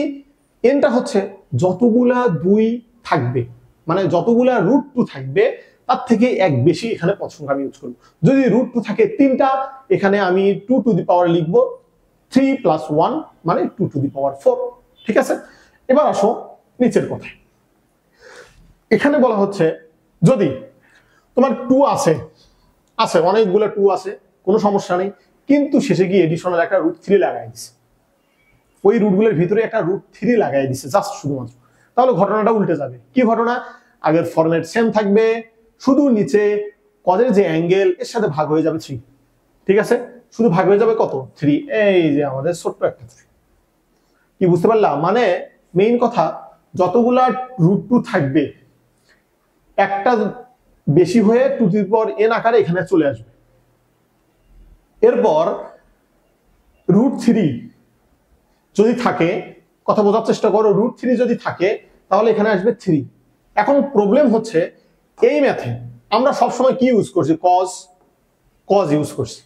nটা হচ্ছে যতগুলা 2 থাকবে, মানে যতগুলা √2 থাকবে তার থেকে এক বেশি এখানে পদ সংখ্যা আমি ইউজ করব। যদি √2 থাকে 3টা, এখানে আমি 2 টু দি পাওয়ার লিখবো 3 + 1 মানে 2 টু দি পাওয়ার 4। ঠিক আছে, এবার আসো নিচের কথায়। এখানে বলা হচ্ছে যদি তোমার 2 আছে অনেকগুলো 2 আছে, কোনো সমস্যা নেই, কিন্তু শেষে গিয়ে এডিশনাল একটা √3 লাগাই দিছে, ওই রুটগুলোর ভিতরে একটা √3 লাগাই দিছে জাস্ট শুধুমাত্র, তাহলে ঘটনাটা উল্টে যাবে। কি ঘটনা? আগের ফরম্যাট সেম থাকবে, শুধু নিচে কজের যে অ্যাঙ্গেল এর সাথে ভাগ হয়ে যাবে 3। ঠিক আছে, শুধু ভাগ হয়ে যাবে কত? 3। এই যে আমাদের ছোট্ট একটা 3। কি বুঝতে পারলাম? মানে মেইন কথা, যতগুলা √2 থাকবে একটা বেশি হয়ে 2 টু দি পাওয়ার n আকারে এখানে চলে আসবে। এরপর √3 যদি থাকে, কথা বোঝার চেষ্টা করো, √3 যদি থাকে তাহলে এখানে আসবে 3। এখন প্রবলেম হচ্ছে এই ম্যাথে আমরা সবসময় কি ইউজ করছি? কজ ইউজ করছি।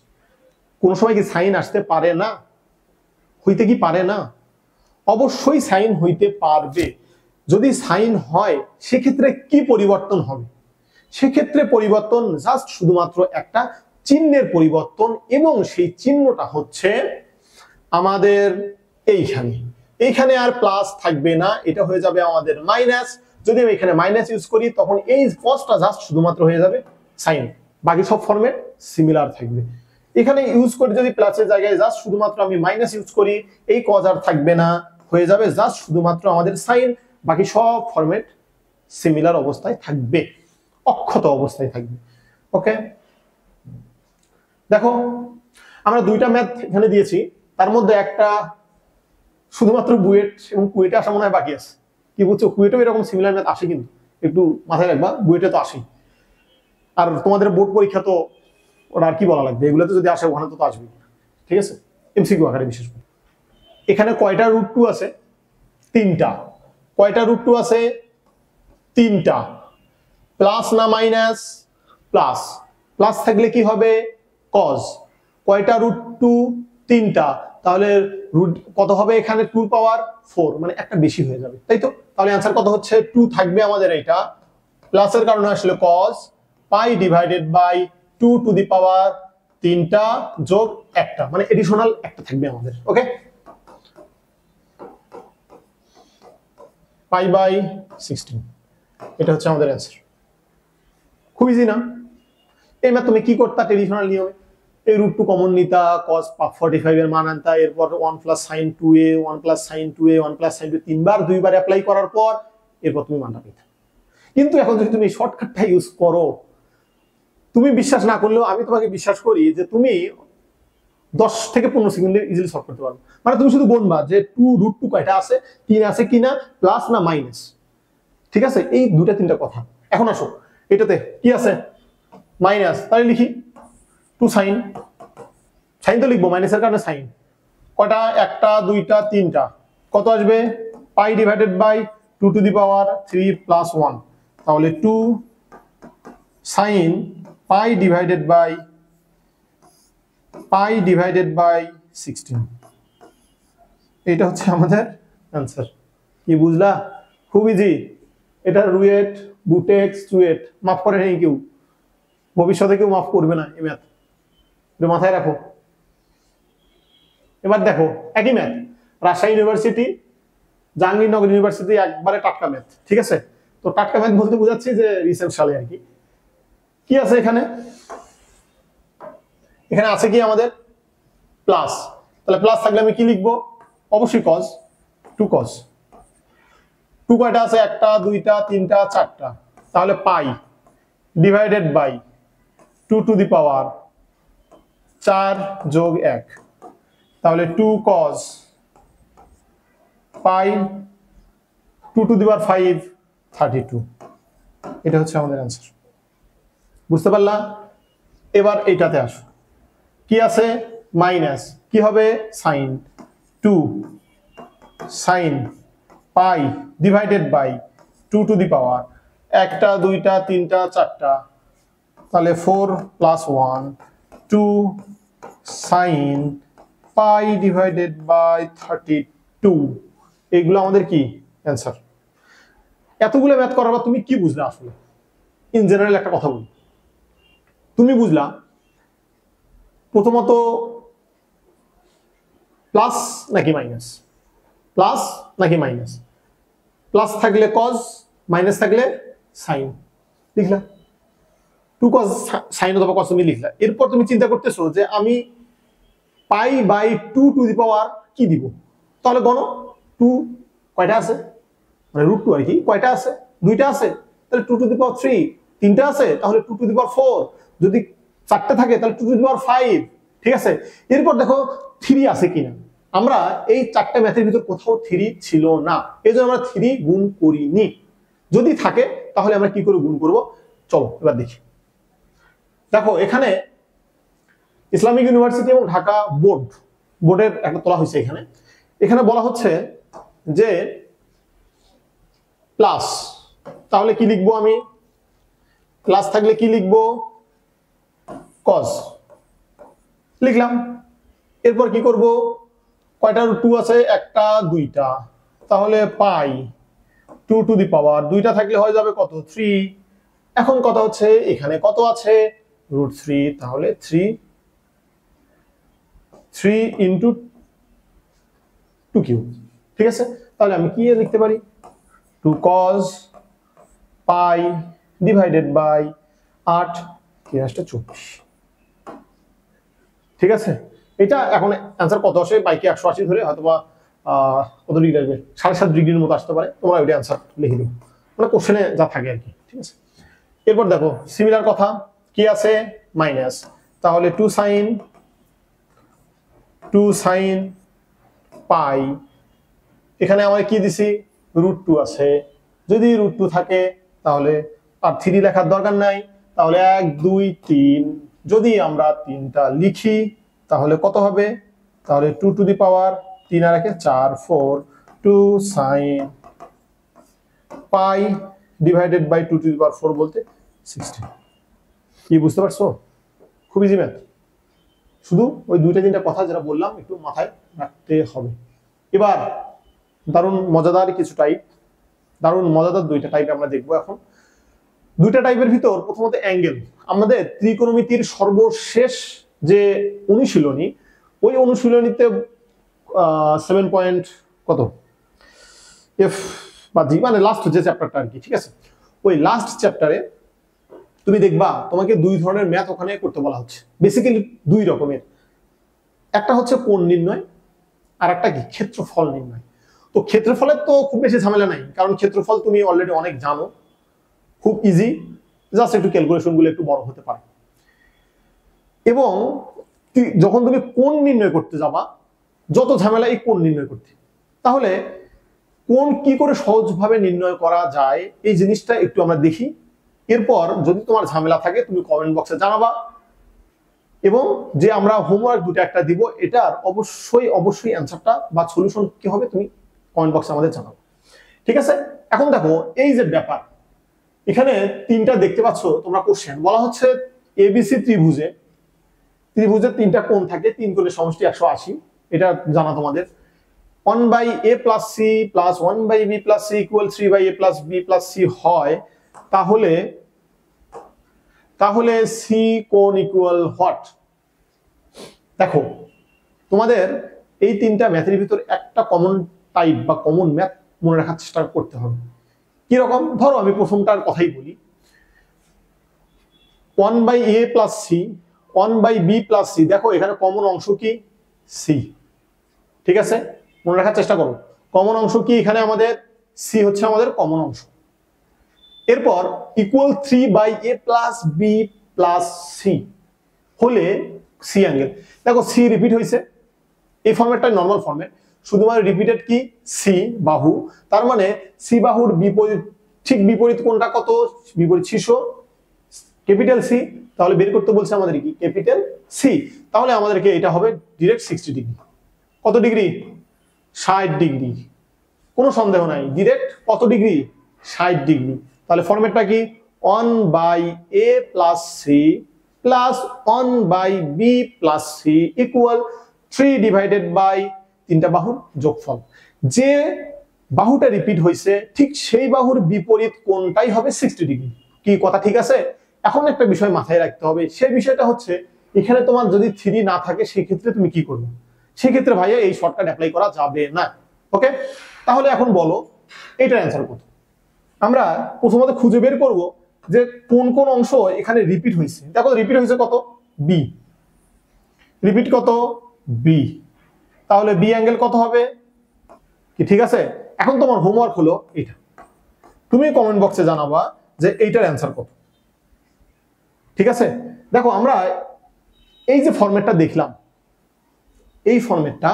কোন সময় কি সাইন আসতে পারে না? হইতে কি পারে না? অবশ্যই সাইন হইতে পারবে। যদি সাইন হয় সেক্ষেত্রে কি পরিবর্তন হবে? সেক্ষেত্রে পরিবর্তন জাস্ট শুধুমাত্র একটা চিহ্নের পরিবর্তন, এবং সেই চিহ্নটা হচ্ছে আমাদের এইখানে আর প্লাস থাকবে না, এটা হয়ে যাবে আমাদের মাইনাস। যদি আমি এখানে মাইনাস ইউজ করি তখন এই কজটা জাস্ট শুধুমাত্র হয়ে যাবে সাইন, বাকি সব ফরম্যাট সিমিলার থাকবে। এখানে ইউজ করে যদি প্লাসের জায়গায় জাস্ট শুধুমাত্র আমি মাইনাস ইউজ করি, এই কজ আর থাকবে না, হয়ে যাবে জাস্ট শুধুমাত্র আমাদের সাইন, বাকি সব ফরম্যাট সিমিলার অবস্থায় থাকবে, অক্ষত অবস্থায় থাকবে। ওকে, দেখো আমরা 2টা ম্যাথ এখানে দিয়েছি, তার মধ্যে একটা শুধুমাত্র বুয়েট এবং কুয়েটে আসা মনে হয় বাকি আছে। কি বলছো? কুয়েটেও এরকম সিমিলার ম্যাথ আসে, কিন্তু একটু মাথায় রাখবা, বুয়েটে তো আসেই। আর তোমাদের বোর্ড পরীক্ষা তো ওরা আর কি বলা লাগবে, এগুলোতে যদি আসে ওখানে তো আসবেই। ঠিক আছে, এমসিকিউ আকারে বিশেষ করে। এখানে কয়টা √2 আছে? 3টা। কয়টা √2 আছে? 3টা। প্লাস না মাইনাস? প্লাস। প্লাস থাকলে কি হবে? কজ। কয়টা √2? 3টা। তাহলে রুট কত হবে এখানে? 2 পাওয়ার 4, মানে একটা বেশি হয়ে যাবে, তাই তো? তাহলে आंसर কত হচ্ছে? 2 থাকবে আমাদের। এটা প্লাসের কারণে আসলে cos π/2 টু দি পাওয়ার 3টা যোগ 1টা, মানে এডিশনাল একটা থাকবে আমাদের। ওকে, π/16, এটা হচ্ছে আমাদের आंसर। খুব ইজি না? এই ম্যাথ তুমি কি করতা ট্রেডিশনাল নিয়মে? এই √2 কমন নিতা, cos 45 এর মান আনতা, এরপর 1 + sin 2a 1 + sin 2a 1 + sin 2 তিনবার দুইবার অ্যাপ্লাই করার পর এরপর তুমি মানটা পেতে। কিন্তু এখন যদি তুমি শর্টকাটটা ইউজ করো, তুমি বিশ্বাস না করলেও আমি তোমাকে বিশ্বাস করি যে তুমি 10 থেকে 15 সেকেন্ডে ইজিলি সলভ করতে পারবে। মানে তুমি শুধু গুনবা যে √2 কয়টা আছে, 3 আছে কিনা, প্লাস না মাইনাস। ঠিক আছে, এই দুটা তিনটা কথা। এখন আসো এটাতে কি আছে? মাইনাস, তাহলে লিখি 2 sin। সাইন তো লিখবো, মাইনাসের কারণে সাইন। কয়টা? 1টা 2টা 3টা। কত আসবে? π/2 টু দি পাওয়ার 3 + 1, তাহলে 2 sin π/16। এটা হচ্ছে আমাদের आंसर। কি বুঝলা? খুব ইজি। এটা রুয়েট, বুটেক্স, চুয়েট মাফ করে নেই কেউ, ভবিষ্যতে কেউ মাফ করবে না এই ম্যাথ, এটা মাথায় রাখো। এবার দেখো একই math, Rajshahi university, Jahangirnagar university, একবারে টাটকা ম্যাথ। ঠিক আছে, তো টাটকা ম্যাথ বলতে বোঝাচ্ছি যে রিসেন্ট সালে আর কি। কি আছে এখানে? এখানে আছে কি আমাদের? প্লাস। তাহলে প্লাস থাকলে আমি কি লিখবো? অবশ্যই cos, 2 cos। 2 কয়টা আছে? 1টা 2টা 3টা 4টা, তাহলে π/2 টু দি পাওয়ার 4 যোগ 1, তাহলে 2 cos π/2 টু দি পাওয়ার 5 32। এটা হচ্ছে আমাদের आंसर। বুঝতে পারলা? এবার এইটাতে আসো, কি আছে? মাইনাস, কি হবে? sin 2 sine pi divided by 2 to the power, একটা দুইটা তিনটা চারটা, তাহলে 4 plus 1 2 sine pi divided by 32। এইগুলো আমাদের কি অ্যান্সার। এতগুলো ম্যাথ করার পর তুমি কি বুঝলা আসলে? ইন জেনারেল একটা কথা বলি, তুমি বুঝলা প্রথমত প্লাস নাকি মাইনাস, প্লাস নাকি মাইনাস, প্লাস থাকলে কজ, মাইনাস থাকলে সাইন, লিখলা 2 কজ সাইন অথবা কজ তুমি লিখলা। এরপর তুমি চিন্তা করতেছো যে আমি পাই বাই 2 টু দি পাওয়ার কি দিব, তাহলে গণ 2 কয়টা আছে, মানে √2 আর কি, কয়টা আছে, দুইটা আছে, তাহলে 2 টু দি পাওয়ার 3, তিনটা আছে তাহলে 2 টু দি পাওয়ার 4, যদি চারটে থাকে তাহলে 2 টু দি পাওয়ার 5। ঠিক আছে, এরপর দেখো 3 আছে কিনা, আমরা এই চারটা ম্যাথের ভিতর কোথাও 3 ছিল না, এই জন্য আমরা 3 গুণ করিনি। যদি থাকে তাহলে আমরা কি করে গুণ করব, চলো এবার দেখি। দেখো এখানে ইসলামিক ইউনিভার্সিটি এবং ঢাকা বোর্ডের একটা তোলা হয়েছে, এখানে এখানে বলা হচ্ছে যে প্লাস, তাহলে কি লিখবো আমি, প্লাস থাকলে কি লিখবো, কজ লিখলাম। এরপর কি করব, কয়টা √2 আছে, একটা দুইটা, তাহলে পাই 2 টু দি পাওয়ার, দুইটা থাকলে হয়ে যাবে কত, 3। এখন কথা হচ্ছে এখানে কত আছে, √3, তাহলে 3 ইন্টু 2 কিউব। ঠিক আছে, তাহলে আমি কি লিখতে পারি, 2 cos পাই ডিভাইডেড বাই 8 24। ঠিক আছে, এটা এখন অ্যান্সার কত আসে, বাইকে 180 ধরে হয়তোবা কত ডিগ্রি আসবে, 7.5 ডিগ্রির মতো আসতে পারে, তোমরা ওইটা অ্যান্সার লিখে দিও, মানে কোশ্চেনে যা থাকে আর কি। ঠিক আছে, এরপর দেখো সিমিলার কথা কি আছে, মাইনাস, তাহলে 2 সাইন পাই, এখানে আমরা কি দিছি, √2 আছে, যদি √2 থাকে তাহলে আর 3 লেখার দরকার নাই, তাহলে 1 2 3, যদি আমরা 3টা লিখি তাহলে কত হবে, তাহলে 2 টু দি পাওয়ার 3 আর 1 4 4 2 sine pi divided by 2 to the power 4 বলতে 16। কি বুঝতে পারছো, খুব ইজি ম্যাথ, শুধু ওই দুইটা তিনটা কথা যেটা বললাম একটু মাথায় রাখতে হবে। এবার দারুণ মজাদার কিছু টাইপ, দারুণ মজাদার দুইটা টাইপ আমরা দেখবো এখন। দুইটা টাইপের ভিতর প্রথমত অ্যাঙ্গেল, আমাদের ত্রিকোণমিতির সর্বশেষ যে অনুশীলনী, ওই অনুশীলনীতে 7 পয়েন্ট কত এফ বা জি, মানে লাস্ট যে চ্যাপ্টারটা আর কি। ঠিক আছে, ওই লাস্ট চ্যাপ্টারে তুমি দেখবা তোমাকে দুই ধরনের ম্যাথ ওখানে করতে বলা হচ্ছে, বেসিক্যালি দুই রকমের, একটা হচ্ছে কোণ নির্ণয় আর একটা কি ক্ষেত্রফল নির্ণয়। তো ক্ষেত্রফলের তো খুব বেশি ঝামেলা নাই, কারণ ক্ষেত্রফল তুমি অলরেডি অনেক জানো, খুব ইজি, জাস্ট একটু ক্যালকুলেশন গুলো একটু বড় হতে পারে। এবং যখন তুমি কোণ নির্ণয় করতে যাবা, যত ঝামেলা এই কোণ নির্ণয় করতে, তাহলে কোণ কি করে সহজভাবে নির্ণয় করা যায় এই জিনিসটা একটু আমরা দেখি। এরপর যদি তোমার ঝামেলা থাকে তুমি কমেন্ট বক্সে জানাবা, এবং যে আমরা হোমওয়ার্ক দুটো একটা দিব, এটার অবশ্যই অ্যান্সারটা বা সলিউশন কি হবে তুমি কমেন্ট বক্সে আমাদের জানাবো। ঠিক আছে, এখন দেখো এই যে ব্যাপার, এখানে তিনটা দেখতে পাচ্ছ তোমরা কোশ্চেন, বলা হচ্ছে এবিসি ত্রিভুজের 3টা কোণ থাকে, 3 কোণের সমষ্টি 180, এটা জানা তোমাদের। 1/a + c + 1/b + c = 3/a + b + c হয়, তাহলে c কোণ ইকুয়াল হোয়াট। দেখো তোমাদের এই তিনটা ম্যাথের ভিতর একটা কমন টাইপ বা কমন ম্যাথ মনে রাখার চেষ্টা করতে হবে। কিরকম, ধরো আমি প্রথমটার কথাই বলি, 1/a + c 1/b + c, দেখো এখানে কমন অংশ কি, c। ঠিক আছে, মনে রাখার চেষ্টা করো, কমন অংশ কি এখানে আমাদের, c হচ্ছে আমাদের কমন অংশ। এরপর ইকুয়াল 3/a + b + c হলে c অ্যাঙ্গেল। দেখো c রিপিট হয়েছে, এই ফরম্যাটটা নরমাল ফরম্যাট, শুধুমাত্র রিপিটেড কি c বাহু, তার মানে c বাহুর বিপরীত, ঠিক বিপরীত কোণটা কত, বিপরীত শীর্ষ ক্যাপিটাল C, তাহলে বের করতে বলছে আমাদের কি ক্যাপিটাল C, তাহলে আমাদেরকে এটা হবে ডাইরেক্ট 60 ডিগ্রি। কত ডিগ্রি, 60 ডিগ্রি। কোনো সন্দেহ নাই, ডিরেক্ট কত ডিগ্রি, 60 ডিগ্রি। তাহলে ফরম্যাটটা কি, 1/a + c + 1/b + c equal 3/, তিনটা বাহুর যোগফল। যে বাহুটা রিপিট হয়েছে ঠিক সেই বাহুর বিপরীত কোণটাই হবে 60 ডিগ্রি। কি কথা ঠিক আছে? এখন একটা বিষয় মাথায় রাখতে হবে, সেই বিষয়টা হচ্ছে এখানে তোমার যদি 3 না থাকে সেই ক্ষেত্রে তুমি কি করবে? সেই ক্ষেত্রে ভাইয়া এই শর্টকাট অ্যাপ্লাই করা যাবে না। ওকে, তাহলে এখন বলো এটার অ্যান্সার কত? আমরা প্রথমত খুঁজে বের করব যে কোন কোন অংশ এখানে রিপিট হয়েছে। দেখো রিপিট হয়েছে কত, বি। রিপিট কত, বি। তাহলে বি অ্যাঙ্গেল কত হবে? কি ঠিক আছে? এখন তোমার হোমওয়ার্ক হলো এটা, তুমি কমেন্ট বক্সে জানাবা যে এইটার অ্যান্সার কত। ঠিক আছে, দেখো আমরা এই যে ফরম্যাটটা দেখলাম, এই ফরম্যাটটা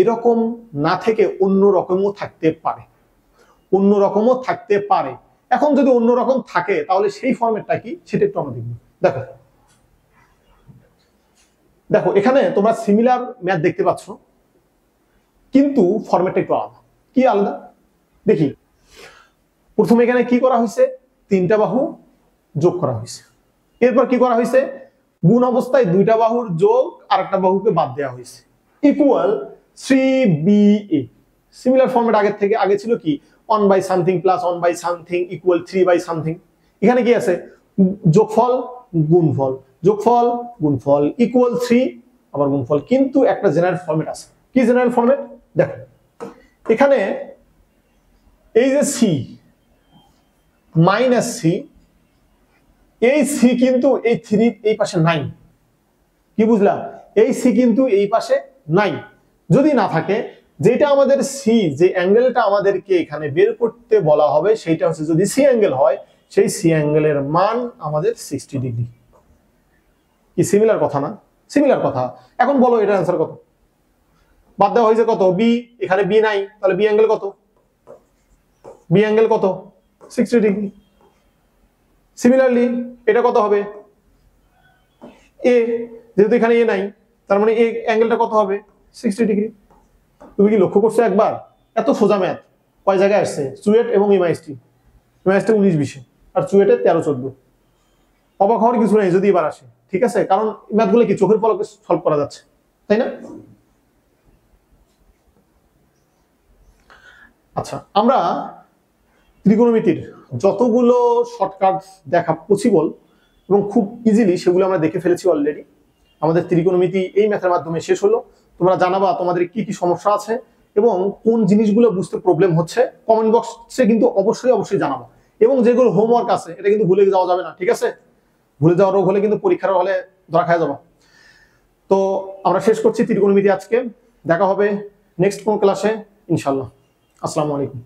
এরকম না থেকে অন্য রকমও থাকতে পারে, অন্য রকমও থাকতে পারে। এখন যদি অন্য রকম থাকে তাহলে সেই ফরম্যাটটা কি সেটা একটু আমরা দেখব। দেখো দেখো এখানে তোমরা সিমিলার ম্যাথ দেখতে পাচ্ছ, কিন্তু ফরম্যাটটা একটু আলাদা। কি আলাদা দেখি। প্রথমে এখানে কি করা হয়েছে, তিনটা বাহু যোগ করা হয়েছে। এরপর কি করা হয়েছে, গুণ অবস্থায় দুইটা বাহুর যোগ আর একটা বাহুকে বাদ দেওয়া হয়েছে ইকুয়াল 3ba। সিমিলার ফরম্যাট আগের থেকে, আগে ছিল কি 1/something + 1/something ইকুয়াল 3/something। এখানে কি আছে, যোগফল গুণফল, যোগফল গুণফল ইকুয়াল 3 আবার গুণফল। কিন্তু একটা জেনারেল ফরম্যাট আছে। কি জেনারেল ফরম্যাট? দেখো এখানে এই যে c মাইনাস c, এই c কিন্তু এই 3 এই পাশে নাই। কি বুঝলা? এই c কিন্তু এই পাশে নাই। যদি না থাকে, যেটা আমাদের c, যে অ্যাঙ্গেলটা আমাদেরকে এখানে বের করতে বলা হবে সেটা হচ্ছে, যদি c অ্যাঙ্গেল হয় সেই c অ্যাঙ্গেলের মান আমাদের 60 ডিগ্রি। কি সিমিলার কথা না? সিমিলার কথা। এখন বলো এটার অ্যান্সার কত? বাদ দেওয়া হয়েছে কত, বি। এখানে বি নাই, তাহলে বি অ্যাঙ্গেল কত? বি অ্যাঙ্গেল কত? 60 ডিগ্রি। সিমিলারলি এটা কত হবে, এ। যেহেতু এখানে এ নাই, তার মানে এ অ্যাঙ্গেলটা কত হবে? 60 ডিগ্রি। তুমি কি লক্ষ্য করছো একবার? এত সোজা ম্যাথ কয় জায়গায় আসছে, চুয়েট এবং এমআইএসটি। এমআইএসটি 19-20 আর চুয়েটে 13-14। অবাক হওয়ার কিছু নেই যদি এবার আসে। ঠিক আছে, কারণ ম্যাথগুলো কি চোখের পলকে সলভ করা যাচ্ছে, তাই না? আচ্ছা, আমরা ত্রিকোণমিতির যতগুলো শর্টকাট দেখা পসিবল এবং খুব ইজিলি সেগুলো আমরা দেখে ফেলেছি অলরেডি। আমাদের ত্রিকোণমিতি এই ম্যাথের মাধ্যমে শেষ হলো। তোমরা জানাবা তোমাদের কি কি সমস্যা আছে এবং কোন জিনিসগুলো বুঝতে প্রবলেম হচ্ছে, কমেন্ট বক্সে কিন্তু অবশ্যই জানাবা। এবং যেগুলো হোমওয়ার্ক আছে এটা কিন্তু ভুলে যাওয়া যাবে না। ঠিক আছে, ভুলে যাওয়ার রোগ হলে কিন্তু পরীক্ষার হলে ধরা খাওয়া যাবে। তো আমরা শেষ করছি ত্রিকোণমিতি আজকে। দেখা হবে নেক্সট কোন ক্লাসে ইনশাআল্লাহ। আসসালামু আলাইকুম।